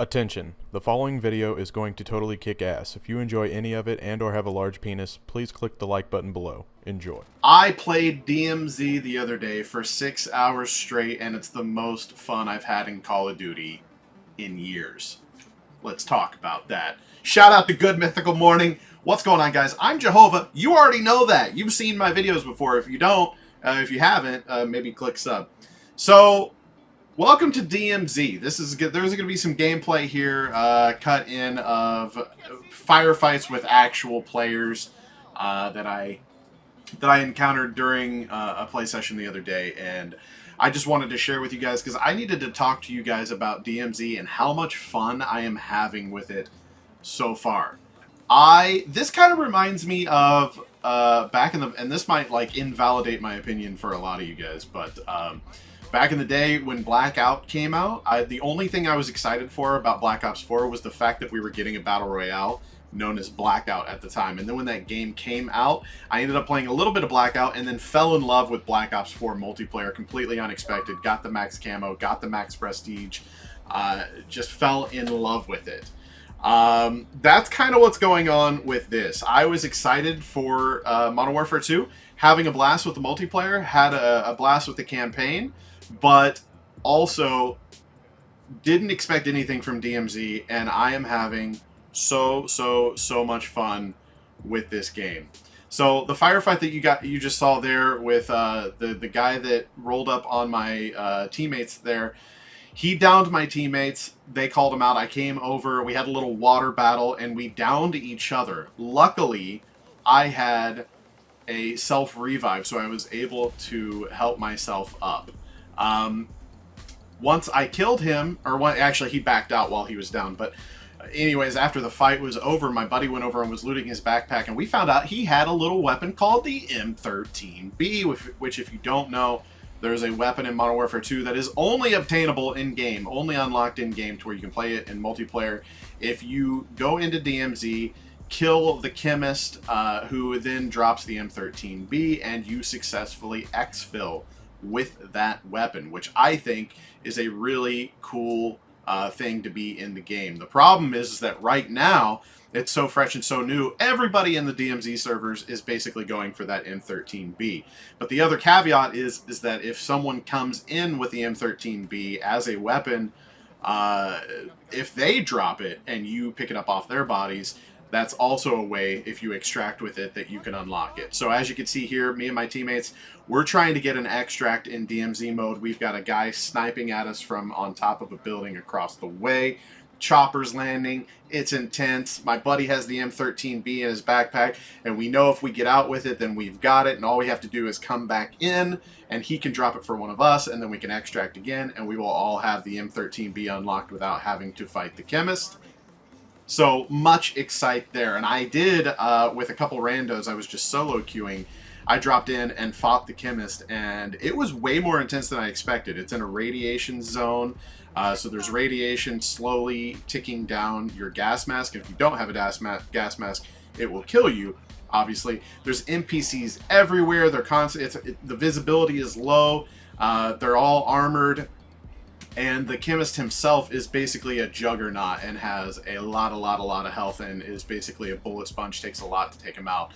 Attention, the following video is going to totally kick ass. If you enjoy any of it and or have a large penis, please click the like button below. Enjoy. I played DMZ the other day for 6 hours straight, and it's the most fun I've had in Call of Duty in years. Let's talk about that. Shout out to Good Mythical Morning. What's going on, guys? I'm Jehovah. You already know that. You've seen my videos before. If you don't, if you haven't, maybe click sub. So, welcome to DMZ. There's going to be some gameplay here, cut in of firefights with actual players that I encountered during a play session the other day, and I just wanted to share with you guys because I needed to talk to you guys about DMZ and how much fun I am having with it so far. This kind of reminds me of back in the, and this might like invalidate my opinion for a lot of you guys, but back in the day when Blackout came out, the only thing I was excited for about Black Ops 4 was the fact that we were getting a Battle Royale known as Blackout at the time. And then when that game came out, I ended up playing a little bit of Blackout and then fell in love with Black Ops 4 multiplayer, completely unexpected. Got the max camo, got the max prestige, just fell in love with it. That's kind of what's going on with this. I was excited for Modern Warfare 2, having a blast with the multiplayer, had a blast with the campaign, but also didn't expect anything from DMZ, and I am having so much fun with this game. So the firefight that you just saw there with the guy that rolled up on my teammates there, he downed my teammates. They called him out. I came over. We had a little water battle, and we downed each other. Luckily, I had a self-revive, so I was able to help myself up. Once I killed him, actually he backed out while he was down, but anyways, after the fight was over, my buddy went over and was looting his backpack, and we found out he had a little weapon called the M13B, which if you don't know, there's a weapon in Modern Warfare 2 that is only obtainable in-game, only unlocked in-game to where you can play it in multiplayer. If you go into DMZ, kill the chemist, who then drops the M13B, and you successfully exfil with that weapon, which I think is a really cool thing to be in the game. The problem is that right now, it's so fresh and so new, everybody in the DMZ servers is basically going for that M13B. But the other caveat is that if someone comes in with the M13B as a weapon, if they drop it and you pick it up off their bodies, that's also a way, if you extract with it, that you can unlock it. So as you can see here, me and my teammates, we're trying to get an extract in DMZ mode. We've got a guy sniping at us from on top of a building across the way. Choppers landing. It's intense. My buddy has the M13B in his backpack, and we know if we get out with it, then we've got it, and all we have to do is come back in, and he can drop it for one of us, and then we can extract again, and we will all have the M13B unlocked without having to fight the chemist. So much excite there. And I did, with a couple randos, I was just solo queuing. I dropped in and fought the chemist, and it was way more intense than I expected. It's in a radiation zone, so there's radiation slowly ticking down your gas mask. If you don't have a gas mask, it will kill you, obviously. There's NPCs everywhere. They're constant. The visibility is low. They're all armored. And the chemist himself is basically a juggernaut and has a lot of health and is basically a bullet sponge. Takes a lot to take him out.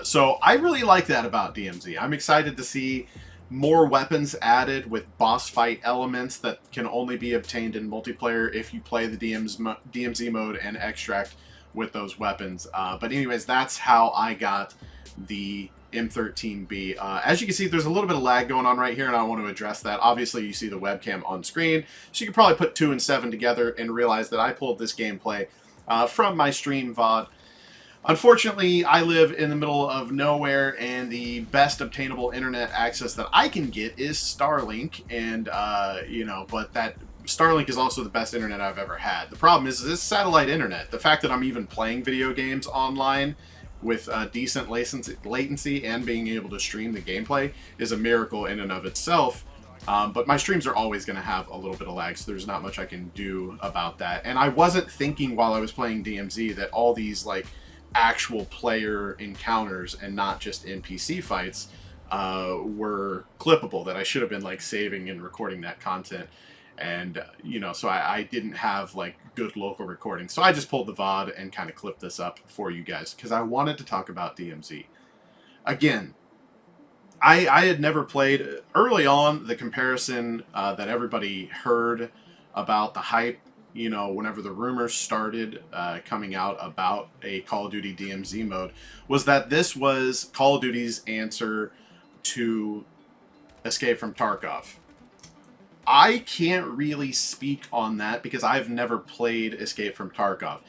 So I really like that about DMZ. I'm excited to see more weapons added with boss fight elements that can only be obtained in multiplayer if you play the DMZ mode and extract with those weapons. But anyways, that's how I got the M13B. As you can see, there's a little bit of lag going on right here, and I want to address that. Obviously, you see the webcam on screen, so you can probably put 2 and 7 together and realize that I pulled this gameplay from my stream VOD. Unfortunately, I live in the middle of nowhere, and the best obtainable internet access that I can get is Starlink, and but that Starlink is also the best internet I've ever had. The problem is this satellite internet. The fact that I'm even playing video games online with decent latency and being able to stream the gameplay is a miracle in and of itself. But my streams are always going to have a little bit of lag, so there's not much I can do about that. And I wasn't thinking while I was playing DMZ that all these like actual player encounters and not just NPC fights were clippable, that I should have been like saving and recording that content. And, you know, so I didn't have, like, good local recording. So I just pulled the VOD and kind of clipped this up for you guys because I wanted to talk about DMZ. Again, I had never played. Early on, the comparison that everybody heard about the hype, you know, whenever the rumors started coming out about a Call of Duty DMZ mode, was that this was Call of Duty's answer to Escape from Tarkov. I can't really speak on that because I've never played Escape from Tarkov.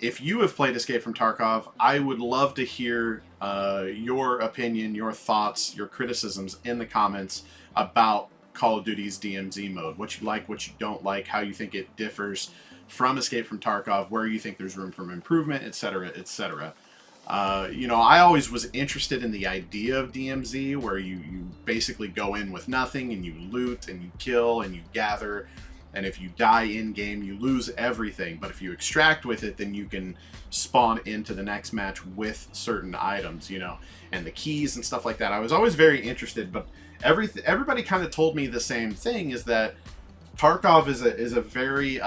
If you have played Escape from Tarkov, I would love to hear your opinion, your thoughts, your criticisms in the comments about Call of Duty's DMZ mode. What you like, what you don't like, how you think it differs from Escape from Tarkov, where you think there's room for improvement, etc., etc. You know, I always was interested in the idea of DMZ, where you basically go in with nothing and you loot and you kill and you gather. And if you die in-game, you lose everything. But if you extract with it, then you can spawn into the next match with certain items, you know, and the keys and stuff like that. I was always very interested, but everybody kind of told me the same thing, is that Tarkov is a very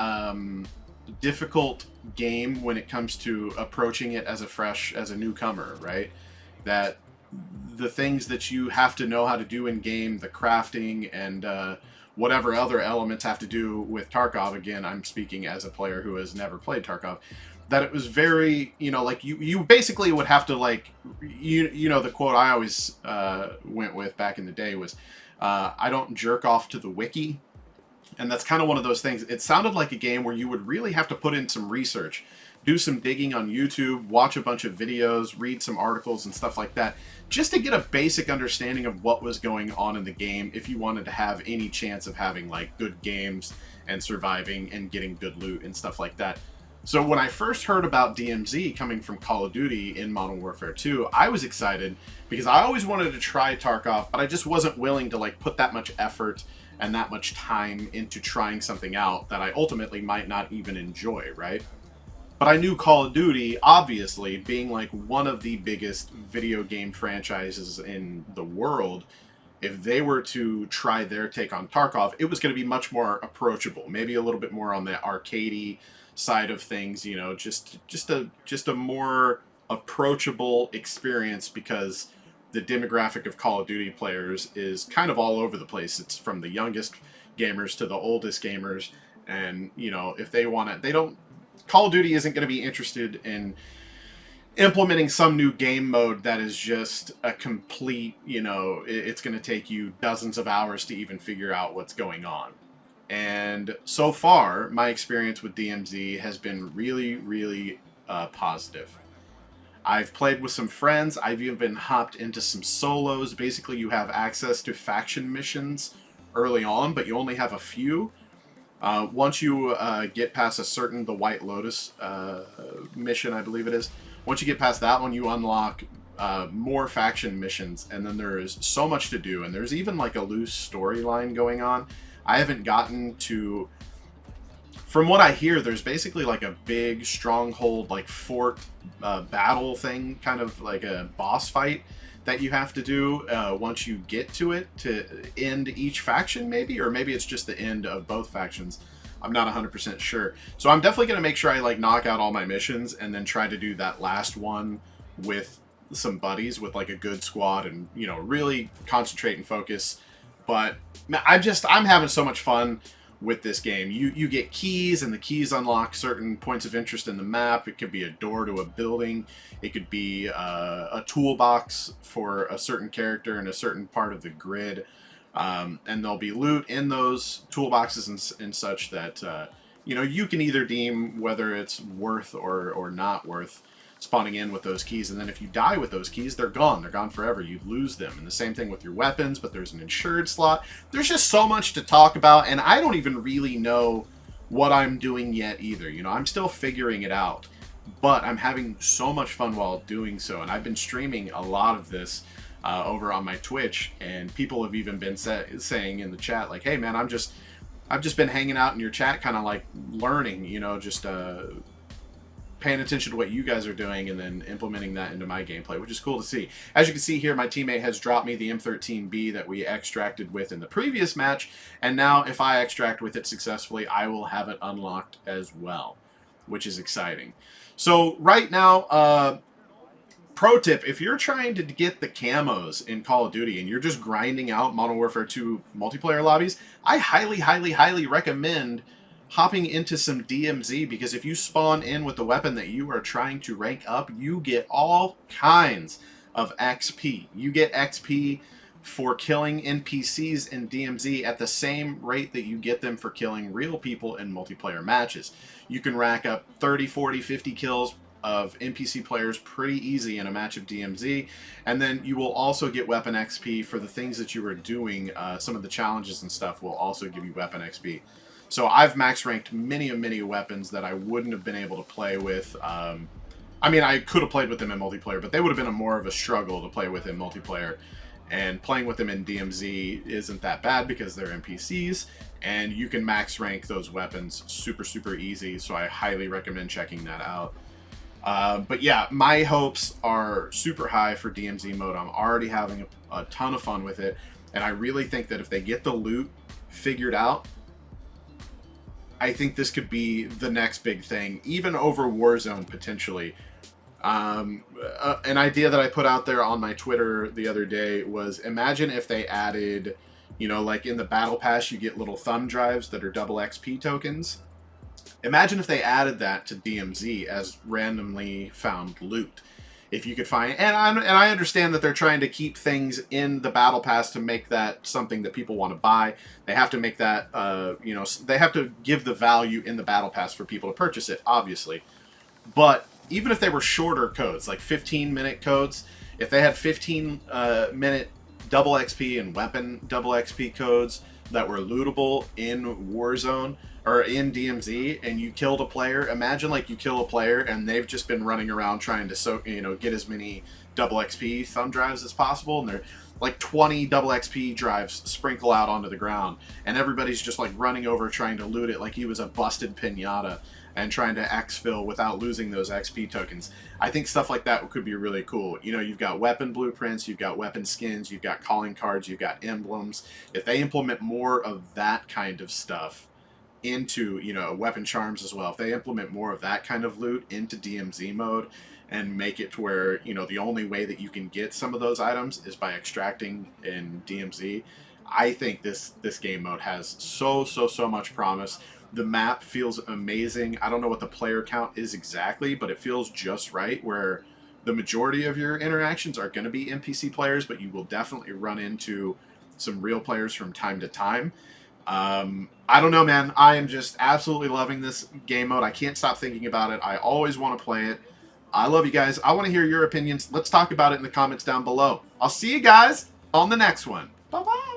difficult game when it comes to approaching it as a newcomer, right? That the things that you have to know how to do in-game, the crafting and whatever other elements have to do with Tarkov, again, I'm speaking as a player who has never played Tarkov, that it was very, you know, like you basically would have to, like, you know, the quote I always went with back in the day was, I don't jerk off to the wiki. And that's kind of one of those things. It sounded like a game where you would really have to put in some research, do some digging on YouTube, watch a bunch of videos, read some articles and stuff like that, just to get a basic understanding of what was going on in the game if you wanted to have any chance of having, like, good games and surviving and getting good loot and stuff like that. So when I first heard about DMZ coming from Call of Duty in Modern Warfare 2, I was excited because I always wanted to try Tarkov, but I just wasn't willing to, like, put that much effort and that much time into trying something out that I ultimately might not even enjoy, right? But I knew Call of Duty, obviously, being like one of the biggest video game franchises in the world, if they were to try their take on Tarkov, it was going to be much more approachable, maybe a little bit more on the arcadey side of things, you know, just a more approachable experience, because the demographic of Call of Duty players is kind of all over the place. It's from the youngest gamers to the oldest gamers, and, you know, if they want it, they don't. Call of Duty isn't going to be interested in implementing some new game mode that is just a complete, you know, it's going to take you dozens of hours to even figure out what's going on. And so far, my experience with DMZ has been really, really positive. I've played with some friends. I've even hopped into some solos. Basically, you have access to faction missions early on, but you only have a few. Once you get past the White Lotus mission, I believe it is. Once you get past that one, you unlock more faction missions, and then there is so much to do, and there's even, like, a loose storyline going on. I haven't gotten to... From what I hear, there's basically, like, a big stronghold, like, fort battle thing, kind of like a boss fight that you have to do once you get to it to end each faction, maybe? Or maybe it's just the end of both factions. I'm not 100% sure. So I'm definitely going to make sure I, like, knock out all my missions and then try to do that last one with some buddies, with, like, a good squad, and, you know, really concentrate and focus. But I'm having so much fun with this game. You get keys, and the keys unlock certain points of interest in the map. It could be a door to a building. It could be a toolbox for a certain character in a certain part of the grid. And there'll be loot in those toolboxes and such that, you know, you can either deem whether it's worth or not worth spawning in with those keys. And then if you die with those keys, they're gone. They're gone forever. You lose them. And the same thing with your weapons, but there's an insured slot. There's just so much to talk about, and I don't even really know what I'm doing yet either. You know, I'm still figuring it out, but I'm having so much fun while doing so. And I've been streaming a lot of this over on my Twitch, and people have even been saying in the chat, like, hey man, I've just been hanging out in your chat, kind of like learning, you know, just paying attention to what you guys are doing and then implementing that into my gameplay, which is cool to see. As you can see here, my teammate has dropped me the M13B that we extracted with in the previous match, and now if I extract with it successfully, I will have it unlocked as well, which is exciting. So right now, pro tip, if you're trying to get the camos in Call of Duty and you're just grinding out Modern Warfare 2 multiplayer lobbies, I highly recommend hopping into some DMZ, because if you spawn in with the weapon that you are trying to rank up, you get all kinds of XP. You get XP for killing NPCs in DMZ at the same rate that you get them for killing real people in multiplayer matches. You can rack up 30, 40, 50 kills of NPC players pretty easy in a match of DMZ, and then you will also get weapon XP for the things that you are doing. Some of the challenges and stuff will also give you weapon XP. So I've max ranked many weapons that I wouldn't have been able to play with. I mean, I could have played with them in multiplayer, but they would have been more of a struggle to play with in multiplayer. And playing with them in DMZ isn't that bad because they're NPCs, and you can max rank those weapons super easy, so I highly recommend checking that out. But yeah, my hopes are super high for DMZ mode. I'm already having a ton of fun with it, and I really think that if they get the loot figured out, I think this could be the next big thing, even over Warzone potentially. An idea that I put out there on my Twitter the other day was, imagine if they added, you know, like in the Battle Pass you get little thumb drives that are double XP tokens. Imagine if they added that to DMZ as randomly found loot. If you could find, and I understand that they're trying to keep things in the Battle Pass to make that something that people want to buy. They have to make that, you know, they have to give the value in the Battle Pass for people to purchase it, obviously. But even if they were shorter codes, like 15-minute codes, if they had 15-minute double XP and weapon double XP codes that were lootable in Warzone or in DMZ, and you killed a player, imagine like you kill a player and they've just been running around trying to get as many double XP thumb drives as possible, and they're like 20 double XP drives sprinkle out onto the ground, and everybody's just like running over trying to loot it like he was a busted pinata and trying to exfil without losing those XP tokens. I think stuff like that could be really cool. You know, you've got weapon blueprints, you've got weapon skins, you've got calling cards, you've got emblems. If they implement more of that kind of stuff into, you know, weapon charms as well, if they implement more of that kind of loot into DMZ mode and make it to where, you know, the only way that you can get some of those items is by extracting in DMZ, I think this game mode has so much promise. The map feels amazing. I don't know what the player count is exactly, but it feels just right, where the majority of your interactions are going to be NPC players, but you will definitely run into some real players from time to time. I don't know, man. I am just absolutely loving this game mode. I can't stop thinking about it. I always want to play it. I love you guys. I want to hear your opinions. Let's talk about it in the comments down below. I'll see you guys on the next one. Bye-bye.